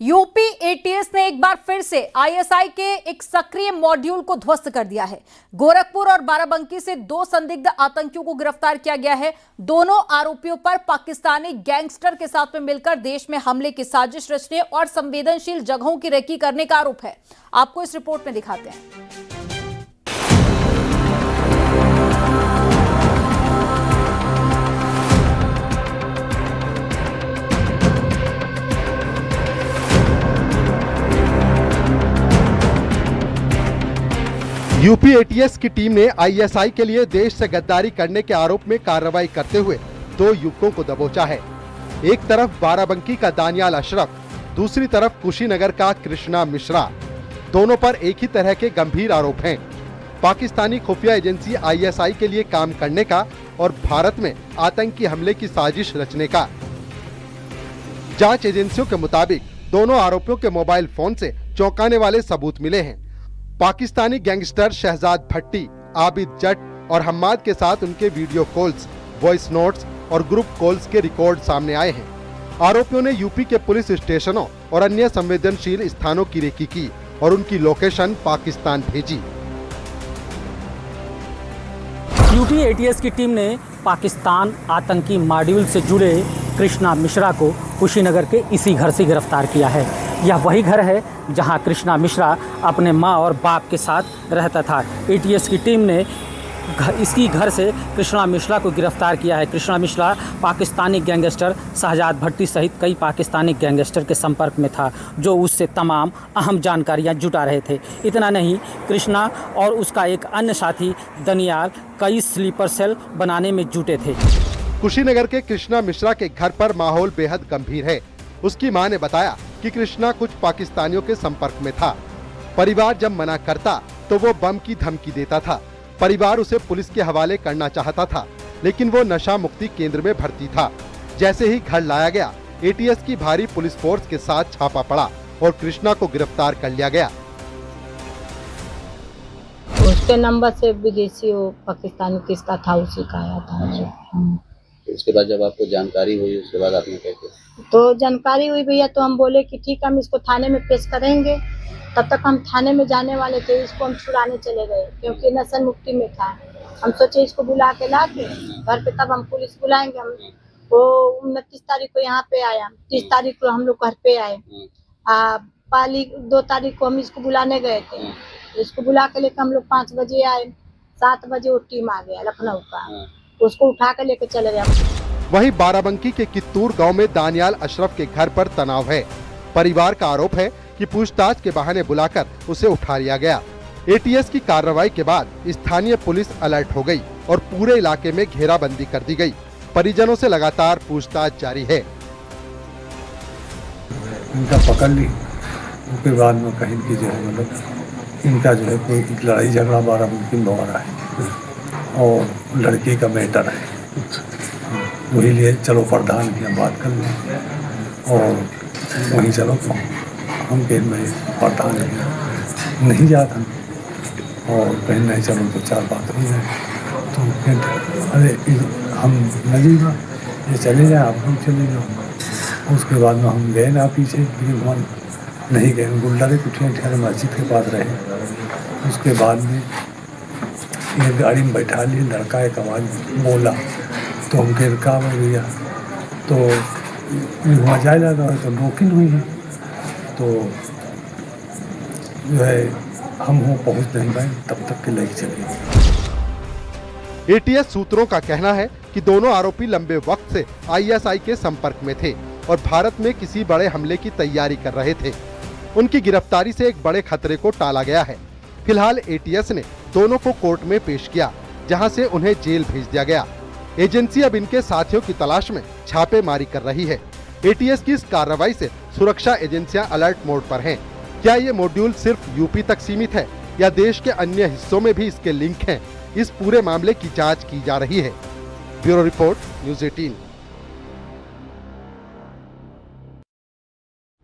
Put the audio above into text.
UP ATS ने एक बार फिर से आईएसआई के एक सक्रिय मॉड्यूल को ध्वस्त कर दिया है। गोरखपुर और बाराबंकी से 2 संदिग्ध आतंकियों को गिरफ्तार किया गया है। दोनों आरोपियों पर पाकिस्तानी गैंगस्टर के साथ में मिलकर देश में हमले की साजिश रचने और संवेदनशील जगहों की रेकी करने का आरोप है। आपको इस रिपोर्ट में दिखाते हैं। यूपी एटीएस की टीम ने आईएसआई के लिए देश से गद्दारी करने के आरोप में कार्रवाई करते हुए 2 युवकों को दबोचा है। एक तरफ बाराबंकी का दानियाल अशरफ, दूसरी तरफ कुशीनगर का कृष्णा मिश्रा। दोनों पर एक ही तरह के गंभीर आरोप हैं। पाकिस्तानी खुफिया एजेंसी आईएसआई के लिए काम करने का और भारत में आतंकी हमले की साजिश रचने का। जांच एजेंसियों के मुताबिक दोनों आरोपियों के मोबाइल फोन से चौंकाने वाले सबूत मिले हैं। पाकिस्तानी गैंगस्टर शहजाद भट्टी, आबिद जट और हम्माद के साथ उनके वीडियो कॉल्स, वॉइस नोट्स और ग्रुप कॉल्स के रिकॉर्ड सामने आए हैं। आरोपियों ने यूपी के पुलिस स्टेशनों और अन्य संवेदनशील स्थानों की रेकी की और उनकी लोकेशन पाकिस्तान भेजी। यूपी एटीएस की टीम ने पाकिस्तान आतंकी मॉड्यूल से जुड़े कृष्णा मिश्रा को कुशीनगर के इसी घर से गिरफ्तार किया है। यह वही घर है जहां कृष्णा मिश्रा अपने मां और बाप के साथ रहता था। एटीएस की टीम ने इसकी घर से कृष्णा मिश्रा को गिरफ्तार किया है। कृष्णा मिश्रा पाकिस्तानी गैंगस्टर शहजाद भट्टी सहित कई पाकिस्तानी गैंगस्टर के संपर्क में था, जो उससे तमाम अहम जानकारियां जुटा रहे थे। इतना नहीं, कृष्णा और उसका एक अन्य साथी दनियाल कई स्लीपर सेल बनाने में जुटे थे। कुशीनगर के कृष्णा मिश्रा के घर पर माहौल बेहद गंभीर है। उसकी मां ने बताया कि कृष्णा कुछ पाकिस्तानियों के संपर्क में था। परिवार जब मना करता तो वो बम की धमकी देता था। परिवार उसे पुलिस के हवाले करना चाहता था, लेकिन वो नशा मुक्ति केंद्र में भर्ती था। जैसे ही घर लाया गया, एटीएस की भारी पुलिस फोर्स के साथ छापा पड़ा और कृष्णा को गिरफ्तार कर लिया गया। उसके नंबर से विदेशी पाकिस्तानी किसका था, उसी का आया था। उसके बाद जब आपको जानकारी हुई, उसके बाद आपने क्या किया? तो जानकारी हुई भैया, तो हम बोले कि ठीक है, हम इसको थाने में पेश करेंगे। तब तक हम थाने में जाने वाले थे, इसको हम छुड़ाने चले गए क्योंकि नशा मुक्ति में था। हम सोचे इसको बुला के ला के घर पे, तब हम पुलिस बुलाएंगे। हम वो 29 तारीख को यहाँ पे आया, 30 तारीख को हम लोग घर पे आए। पाली 2 तारीख को हम इसको बुलाने गए थे। इसको बुला के लेकर हम लोग 5 बजे आए। 7 बजे वो टीम आ गया लखनऊ का, उसको उठा के लेके चले गए। वहीं बाराबंकी के कित्तूर गांव में दानियाल अशरफ के घर पर तनाव है। परिवार का आरोप है कि पूछताछ के बहाने बुलाकर उसे उठा लिया गया। एटीएस की कार्रवाई के बाद स्थानीय पुलिस अलर्ट हो गई और पूरे इलाके में घेराबंदी कर दी गई। परिजनों से लगातार पूछताछ जारी है। इनका पकड़ ली, उसके बाद में कहीं की जो है मतलब इनका जो है कोई लड़ाई झगड़ा बाराबंकी में हो रहा है और लड़की का मैटर है। वही लिए चलो प्रधान की हम बात कर लें और वहीं चलो तो हम कहीं में प्रधान नहीं जाता और कहीं नहीं चलो तो 4 बात हुई है। तो फिर अरे हम नजीबा ये चले जाए, आप लोग चले जाओ। उसके बाद में हम गए ना पीछे, लेकिन वहाँ नहीं गए। गुंडा कुछ ठहरे मस्जिद के पास रहे। उसके बाद में ये गाड़ी में बैठा लिए, लड़का एक आवाज़ बोला तो हम फिर काम हो गया। तो वहाँ जाए जाता है तो नोकिन हुई है, तो जो है हम वो पहुँच नहीं पाए, तब तक के लेके चले। एटीएस सूत्रों का कहना है कि दोनों आरोपी लंबे वक्त से आईएसआई के संपर्क में थे और भारत में किसी बड़े हमले की तैयारी कर रहे थे। उनकी गिरफ्तारी से एक बड़े खतरे को टाला गया है। फिलहाल एटीएस ने दोनों को कोर्ट में पेश किया, जहां से उन्हें जेल भेज दिया गया। एजेंसी अब इनके साथियों की तलाश में छापेमारी कर रही है। एटीएस की इस कार्रवाई से सुरक्षा एजेंसियां अलर्ट मोड पर हैं। क्या ये मॉड्यूल सिर्फ यूपी तक सीमित है या देश के अन्य हिस्सों में भी इसके लिंक हैं? इस पूरे मामले की जांच की जा रही है। Bureau report, news 18।